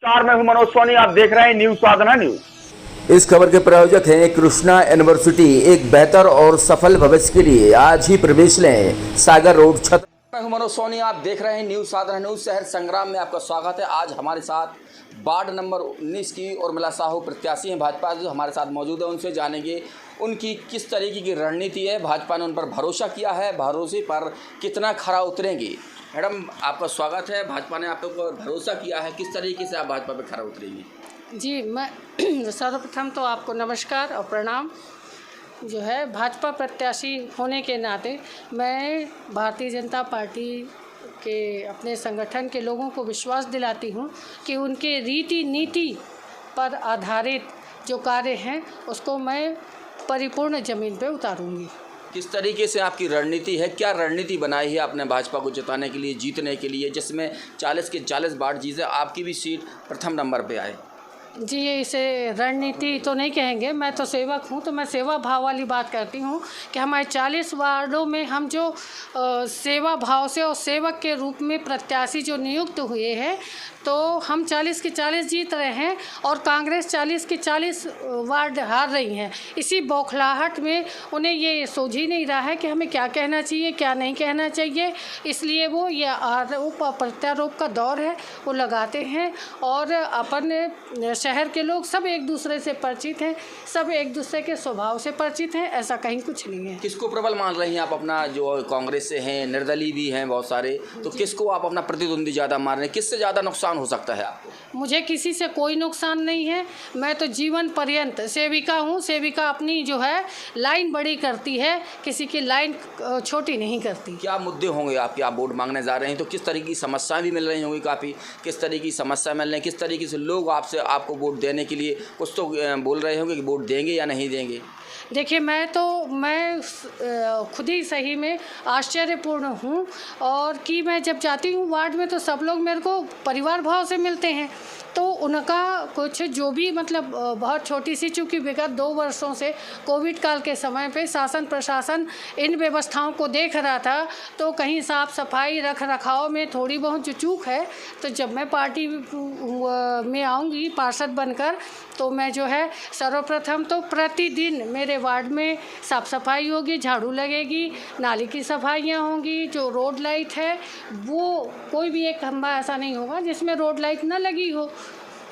नमस्कार, मैं हूं मनोज सोनी। आप देख रहे हैं न्यूज साधना न्यूज। इस खबर के प्रायोजक हैं कृष्णा यूनिवर्सिटी। एक बेहतर और सफल भविष्य के लिए आज ही प्रवेश लें। सागर रोड छत। मैं हूं मनोज सोनी। आप देख रहे हैं न्यूज साधना न्यूज। शहर संग्राम में आपका स्वागत है। आज हमारे साथ वार्ड नंबर 19 की उर्मिला साहू प्रत्याशी हैं भाजपा, जो हमारे साथ मौजूद है। उनसे जानेंगे उनकी किस तरीके की रणनीति है, भाजपा ने उन पर भरोसा किया है, भरोसे पर कितना खरा उतरेंगी। मैडम, आपका स्वागत है। भाजपा ने आप पर भरोसा किया है, किस तरीके से आप भाजपा पर खरा उतरेंगी? जी, मैं सर्वप्रथम तो आपको नमस्कार और प्रणाम। जो है भाजपा प्रत्याशी होने के नाते मैं भारतीय जनता पार्टी के अपने संगठन के लोगों को विश्वास दिलाती हूँ कि उनके रीति नीति पर आधारित जो कार्य हैं उसको मैं परिपूर्ण ज़मीन पे उतारूँगी। किस तरीके से आपकी रणनीति है, क्या रणनीति बनाई है आपने भाजपा को जिताने के लिए, जीतने के लिए, जिसमें 40 के 40 वार्ड जीते, आपकी भी सीट प्रथम नंबर पे आए? जी, इसे रणनीति तो नहीं कहेंगे, मैं तो सेवक हूँ, तो मैं सेवा भाव वाली बात करती हूँ कि हमारे 40 वार्डों में हम जो सेवा भाव से और सेवक के रूप में प्रत्याशी जो नियुक्त हुए हैं, तो हम 40 के 40 जीत रहे हैं और कांग्रेस 40 के 40 वार्ड हार रही हैं। इसी बौखलाहट में उन्हें ये सूझ ही नहीं रहा है कि हमें क्या कहना चाहिए, क्या नहीं कहना चाहिए। इसलिए वो ये आरोप और प्रत्यारोप का दौर है, वो लगाते हैं। और अपन शहर के लोग सब एक दूसरे से परिचित हैं, सब एक दूसरे के स्वभाव से परिचित हैं, ऐसा कहीं कुछ नहीं है। किसको प्रबल मान रही हैं आप अपना? जो कांग्रेस से हैं, निर्दलीय भी हैं बहुत सारे, तो किसको आप अपना प्रतिद्वंदी ज़्यादा मान रहे हैं? किससे ज़्यादा नुकसान हो सकता है आपको? मुझे किसी से कोई नुकसान नहीं है। मैं तो जीवन पर्यंत सेविका हूँ। सेविका अपनी जो है लाइन बड़ी करती है, किसी की लाइन छोटी नहीं करती। क्या मुद्दे होंगे आपके? आप वोट मांगने जा रहे हैं तो किस तरीके की समस्याएं भी मिल रही होंगी काफ़ी, किस तरीके की समस्या मिल रही है, किस तरीके से लोग आपको वोट देने के लिए कुछ तो बोल रहे होंगे कि वोट देंगे या नहीं देंगे? देखिए, मैं खुद ही सही में आश्चर्यपूर्ण हूँ। और कि मैं जब जाती हूँ वार्ड में तो सब लोग मेरे को परिवार भाव से मिलते हैं। तो उनका कुछ जो भी मतलब बहुत छोटी सी, चूँकि विगत 2 वर्षों से कोविड काल के समय पे शासन प्रशासन इन व्यवस्थाओं को देख रहा था, तो कहीं साफ़ सफाई रख रखाव में थोड़ी बहुत जो चूक है, तो जब मैं पार्टी में आऊँगी पार्षद बनकर, तो मैं जो है सर्वप्रथम तो प्रतिदिन मेरे वार्ड में साफ़ सफाई होगी, झाड़ू लगेगी, नाली की सफाइयाँ होंगी, जो रोड लाइट है वो कोई भी एक खंभा ऐसा नहीं होगा जिसमें रोड लाइट न लगी हो।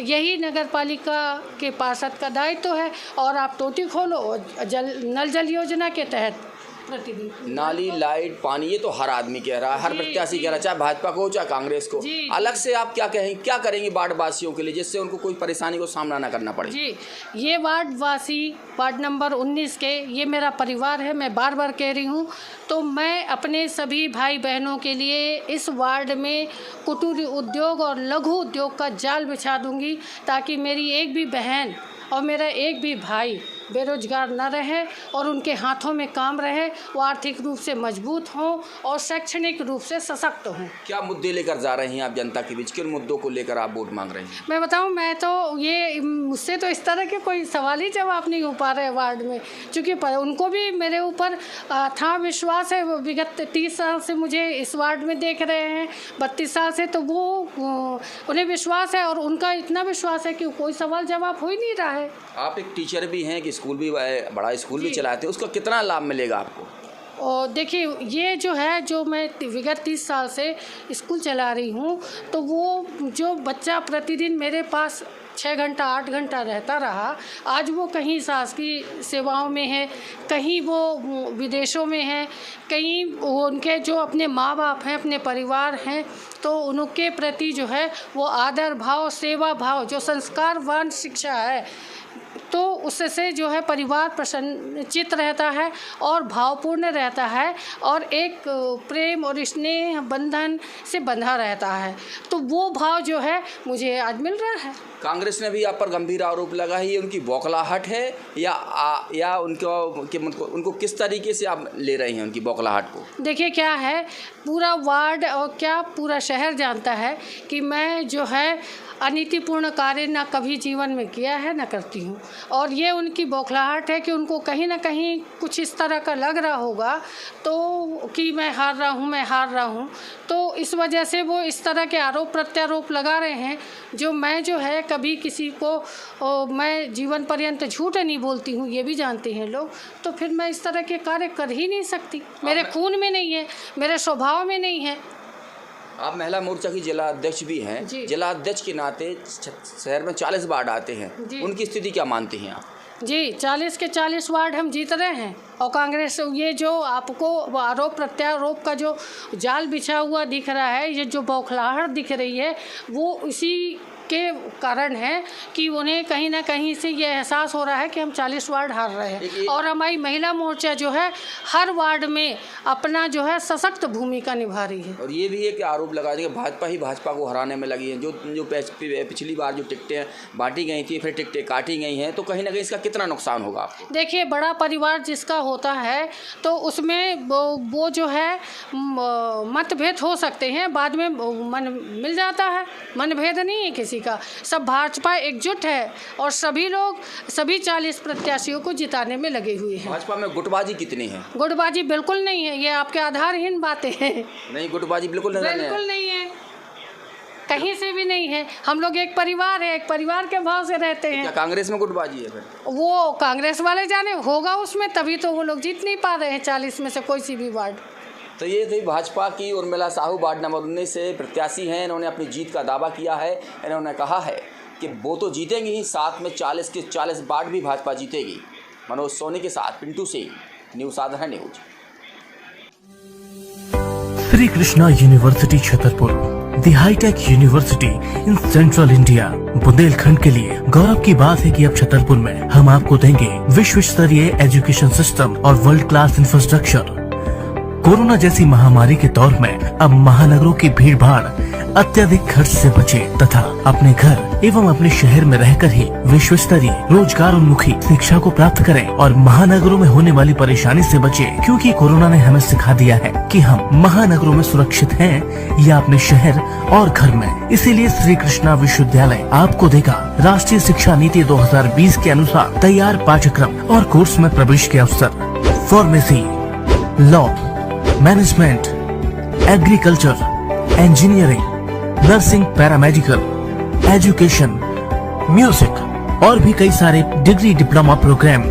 यही नगर पालिका के पार्षद का दायित्व है। और आप टोटी खोलो, नल जल योजना के तहत प्रतिदिन नाली, लाइट, पानी, ये तो हर आदमी कह रहा है, हर प्रत्याशी कह रहा है, चाहे भाजपा को हो चाहे कांग्रेस को। अलग से आप क्या करेंगे वार्ड वासियों के लिए, जिससे उनको कोई परेशानी को सामना ना करना पड़े? जी, ये वार्ड वासी, वार्ड नंबर 19 के, ये मेरा परिवार है, मैं बार बार कह रही हूँ। तो मैं अपने सभी भाई बहनों के लिए इस वार्ड में कुटीर उद्योग और लघु उद्योग का जाल बिछा दूँगी, ताकि मेरी एक भी बहन और मेरा एक भी भाई बेरोजगार न रहे और उनके हाथों में काम रहे, वो आर्थिक रूप से मजबूत हों और शैक्षणिक रूप से सशक्त हों। क्या मुद्दे लेकर जा रहे हैं आप जनता के बीच? किन मुद्दों को लेकर आप वोट मांग रहे हैं? मैं बताऊं, मैं तो ये मुझसे तो इस तरह के कोई सवाल ही जवाब नहीं हो पा रहे वार्ड में, क्योंकि उनको भी मेरे ऊपर था विश्वास है। विगत 30 साल से मुझे इस वार्ड में देख रहे हैं, 32 साल से, तो वो उन्हें विश्वास है और उनका इतना विश्वास है कि कोई सवाल जवाब हो ही नहीं रहा है। आप एक टीचर भी हैं कि स्कूल भी, बड़ा स्कूल भी चलाते हैं, उसका कितना लाभ मिलेगा आपको? और देखिए, ये जो है, जो मैं विगत 30 साल से स्कूल चला रही हूँ, तो वो जो बच्चा प्रतिदिन मेरे पास 6 घंटा 8 घंटा रहता रहा, आज वो कहीं शासकीय सेवाओं में है, कहीं वो विदेशों में है, कहीं उनके जो अपने माँ बाप हैं, अपने परिवार हैं, तो उनके प्रति जो है वो आदर भाव, सेवा भाव, जो संस्कारवान शिक्षा है, तो उससे जो है परिवार प्रसन्नचित रहता है और भावपूर्ण रहता है और एक प्रेम और स्नेह बंधन से बंधा रहता है। तो वो भाव जो है मुझे आज मिल रहा है। कांग्रेस ने भी आप पर गंभीर आरोप लगा है, ये उनकी बौखलाहट है या उनको किस तरीके से आप ले रहे हैं उनकी बौखलाहट को? देखिए, क्या है, पूरा वार्ड और क्या पूरा शहर जानता है कि मैं जो है अनीतिपूर्ण कार्य ना कभी जीवन में किया है ना करती हूँ। और ये उनकी बौखलाहट है कि उनको कहीं ना कहीं कुछ इस तरह का लग रहा होगा तो कि मैं हार रहा हूँ, तो इस वजह से वो इस तरह के आरोप प्रत्यारोप लगा रहे हैं। जो है कभी किसी को मैं जीवन पर्यंत झूठ नहीं बोलती हूँ, ये भी जानते हैं लोग, तो फिर मैं इस तरह के कार्य कर ही नहीं सकती। मेरे खून में नहीं है, मेरे स्वभाव में नहीं है। आप महिला मोर्चा की जिला अध्यक्ष भी हैं। जिला अध्यक्ष के नाते शहर में 40 वार्ड आते हैं, उनकी स्थिति क्या मानती हैं आप? जी, 40 के 40 वार्ड हम जीत रहे हैं और कांग्रेस ये जो आपको आरोप प्रत्यारोप का जो जाल बिछा हुआ दिख रहा है, ये जो बौखलाहट दिख रही है, वो इसी के कारण है कि उन्हें कहीं ना कहीं से ये एहसास हो रहा है कि हम 40 वार्ड हार रहे हैं। और हमारी महिला मोर्चा जो है हर वार्ड में अपना जो है सशक्त भूमिका निभा रही है। और ये भी है कि आरोप लगा देंगे भाजपा को हराने में लगी है। जो पिछली बार जो टिकटें बांटी गई थी, फिर टिकटें काटी गई हैं, तो कहीं ना कहीं इसका कितना नुकसान होगा आपको? देखिए, बड़ा परिवार जिसका होता है तो उसमें वो जो है मतभेद हो सकते हैं, बाद में मन मिल जाता है, मनभेद नहीं है किसी का। सब भाजपा एकजुट है और सभी लोग सभी 40 प्रत्याशियों को जिताने में लगे हुए हैं। भाजपा में गुटबाजी कितनी है? गुटबाजी बिल्कुल नहीं है, ये आपके आधारहीन बातें हैं। नहीं, गुटबाजी बिल्कुल नहीं है, कहीं से भी नहीं है। हम लोग एक परिवार है, एक परिवार के भाव से रहते हैं। क्या कांग्रेस में गुटबाजी है? फिर वो कांग्रेस वाले जाने होगा उसमें, तभी तो वो लोग जीत नहीं पा रहे हैं 40 में से कोई सी भी वार्ड। तो ये थी भाजपा की उर्मिला साहू, वार्ड नंबर 19 से प्रत्याशी हैं। इन्होंने अपनी जीत का दावा किया है। इन्होंने कहा है कि वो तो जीतेंगी ही, साथ में 40 के 40 वार्ड भी भाजपा जीतेगी। मनोज सोनी के साथ Pintu Singh, news Sadhna news. Shri Krishna university Chhatarpur, the hitech university in central India. Bundelkhand के लिए गौरव की बात है कि अब छतरपुर में हम आपको देंगे विश्व स्तरीय एजुकेशन सिस्टम और वर्ल्ड क्लास इंफ्रास्ट्रक्चर। कोरोना जैसी महामारी के दौर में अब महानगरों की भीड़ भाड़, अत्यधिक खर्च से बचे तथा अपने घर एवं अपने शहर में रहकर ही विश्व स्तरीय रोजगार उन्मुखी शिक्षा को प्राप्त करें और महानगरों में होने वाली परेशानी से बचे, क्योंकि कोरोना ने हमें सिखा दिया है कि हम महानगरों में सुरक्षित हैं या अपने शहर और घर में। इसीलिए श्री कृष्णा विश्वविद्यालय आपको देगा राष्ट्रीय शिक्षा नीति 2020 के अनुसार तैयार पाठ्यक्रम और कोर्स में प्रवेश के अवसर। Pharmacy, law, management, agriculture, engineering, nursing, paramedical, education, music और भी कई सारे degree diploma programme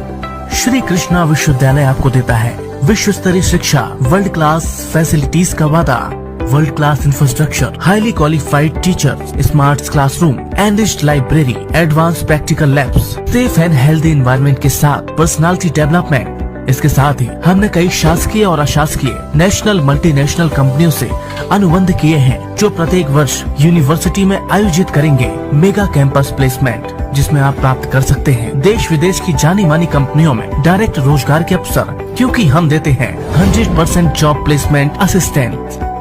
Shri Krishna विश्वविद्यालय आपको देता है। विश्व स्तरीय शिक्षा, वर्ल्ड क्लास फैसिलिटीज का वादा, world class infrastructure, highly qualified teachers, smart classroom, enriched library, advance practical labs, safe and healthy environment के साथ पर्सनालिटी डेवलपमेंट। इसके साथ ही हमने कई शासकीय और अशासकीय नेशनल मल्टीनेशनल कंपनियों से अनुबंध किए हैं, जो प्रत्येक वर्ष यूनिवर्सिटी में आयोजित करेंगे मेगा कैंपस प्लेसमेंट, जिसमें आप प्राप्त कर सकते हैं देश विदेश की जानी मानी कंपनियों में डायरेक्ट रोजगार के अवसर, क्योंकि हम देते हैं 100% जॉब प्लेसमेंट असिस्टेंट।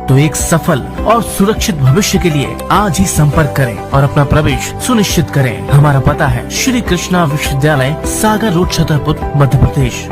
तो एक सफल और सुरक्षित भविष्य के लिए आज ही संपर्क करें और अपना प्रवेश सुनिश्चित करें। हमारा पता है श्री कृष्णा विश्वविद्यालय, सागर road, Chhatarpur, Madhya Pradesh.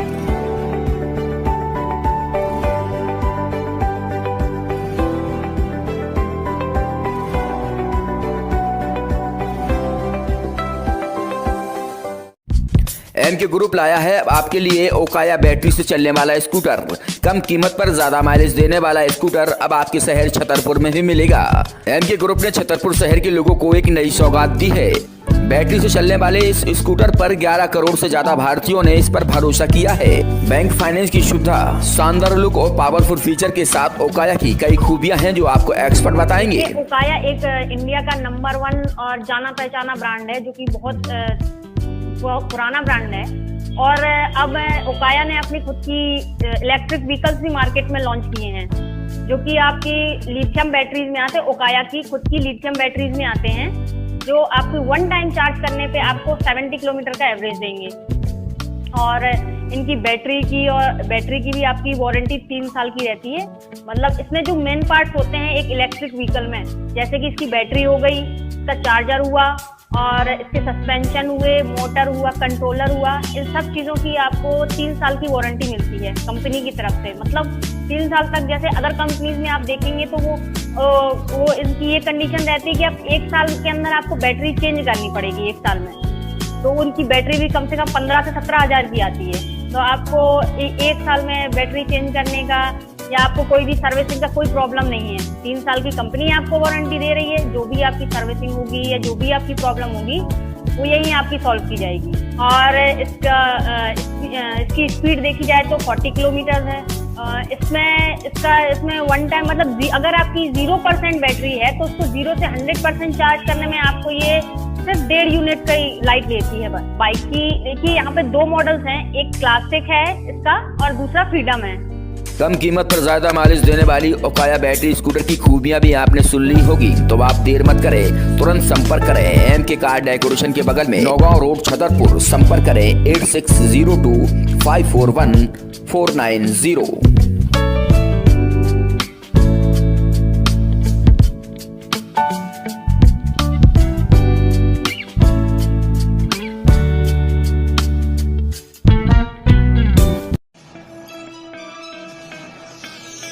MK group लाया है आपके लिए ओकाया बैटरी से चलने वाला स्कूटर। कम कीमत पर ज्यादा माइलेज देने वाला स्कूटर अब आपके शहर छतरपुर में भी मिलेगा। एमके ग्रुप ने छतरपुर शहर के लोगों को एक नई सौगात दी है। बैटरी से चलने वाले इस स्कूटर पर 11 करोड़ से ज्यादा भारतीयों ने इस पर भरोसा किया है। बैंक फाइनेंस की सुविधा, शानदार लुक और पावरफुल फीचर के साथ ओकाया की कई खूबियां हैं जो आपको एक्सपर्ट बताएंगे। ओकाया एक इंडिया का नंबर 1 और जाना पहचाना ब्रांड है, जो कि बहुत पुराना ब्रांड है। और अब ओकाया ने अपनी खुद की इलेक्ट्रिक व्हीकल्स भी मार्केट में लॉन्च किए हैं, जो कि आपकी लिथियम बैटरीज में आते हैं। ओकाया की खुद की लिथियम बैटरीज में आते हैं, जो आपको 1 टाइम चार्ज करने पे आपको 70 किलोमीटर का एवरेज देंगे। और इनकी बैटरी की भी आपकी वारंटी 3 साल की रहती है। मतलब इसमें जो मेन पार्ट्स होते हैं एक इलेक्ट्रिक व्हीकल में, जैसे कि इसकी बैटरी हो गई, इसका चार्जर हुआ और इसके सस्पेंशन हुए, मोटर हुआ, कंट्रोलर हुआ, इन सब चीज़ों की आपको 3 साल की वारंटी मिलती है कंपनी की तरफ से। मतलब 3 साल तक, जैसे अदर कंपनीज में आप देखेंगे तो वो वो इनकी ये कंडीशन रहती है कि अब 1 साल के अंदर आपको बैटरी चेंज करनी पड़ेगी 1 साल में। तो उनकी बैटरी भी कम से कम 15 से 17 हजार की आती है। तो आपको 1 साल में बैटरी चेंज करने का या आपको कोई भी सर्विसिंग का कोई प्रॉब्लम नहीं है। 3 साल की कंपनी आपको वारंटी दे रही है। जो भी आपकी सर्विसिंग होगी या जो भी आपकी प्रॉब्लम होगी वो यही आपकी सॉल्व की जाएगी। और इसकी स्पीड देखी जाए तो 40 किलोमीटर है। इसमें वन टाइम मतलब अगर आपकी 0% बैटरी है तो उसको 0 से 100% चार्ज करने में आपको ये सिर्फ 1.5 यूनिट का ही लाइट लेती है। बाइक की देखिए यहाँ पे 2 मॉडल्स हैं, एक क्लासिक है इसका और दूसरा फ्रीडम है। कम कीमत पर ज्यादा माइलेज देने वाली ओकाया बैटरी स्कूटर की खूबियां भी आपने सुन ली होगी, तो आप देर मत करें, तुरंत संपर्क करें एम के कार डेकोरेशन के बगल में नौगांव रोड छतरपुर। संपर्क करें 8602541490।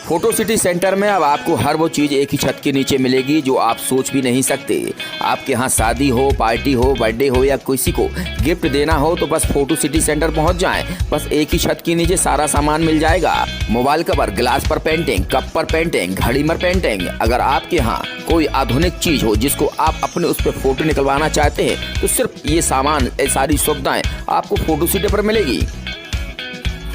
फोटो सिटी सेंटर में अब आपको हर वो चीज एक ही छत के नीचे मिलेगी जो आप सोच भी नहीं सकते। आपके यहाँ शादी हो, पार्टी हो, बर्थडे हो या किसी को गिफ्ट देना हो तो बस फोटो सिटी सेंटर पहुँच जाएं। बस एक ही छत के नीचे सारा सामान मिल जाएगा। मोबाइल कवर, ग्लास पर पेंटिंग, कप पर पेंटिंग, घड़ी पर पेंटिंग। अगर आपके यहाँ कोई आधुनिक चीज हो जिसको आप अपने उस पर फोटो निकलवाना चाहते हैं तो सिर्फ ये सामान, ये सारी सुविधाएं आपको फोटो सिटी पर मिलेगी।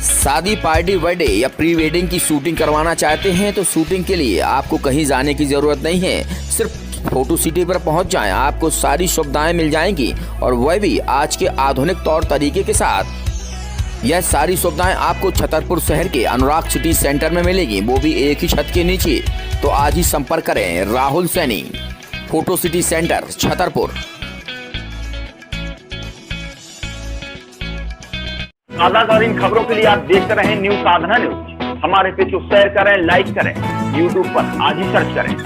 शादी, पार्टी, बर्थडे या प्री वेडिंग की शूटिंग करवाना चाहते हैं तो शूटिंग के लिए आपको कहीं जाने की जरूरत नहीं है। सिर्फ फोटो सिटी पर पहुंच जाएं, आपको सारी सुविधाएं मिल जाएंगी और वह भी आज के आधुनिक तौर तरीके के साथ। यह सारी सुविधाएं आपको छतरपुर शहर के अनुराग सिटी सेंटर में मिलेगी, वो भी एक ही छत के नीचे। तो आज ही संपर्क करें Rahul Saini, photo city centre Chhatarpur. ताज़ा-तरीन खबरों के लिए आप देखते रहें न्यूज़ साधना न्यूज़। हमारे पेज को शेयर करें, लाइक करें, यूट्यूब पर आज ही सर्च करें।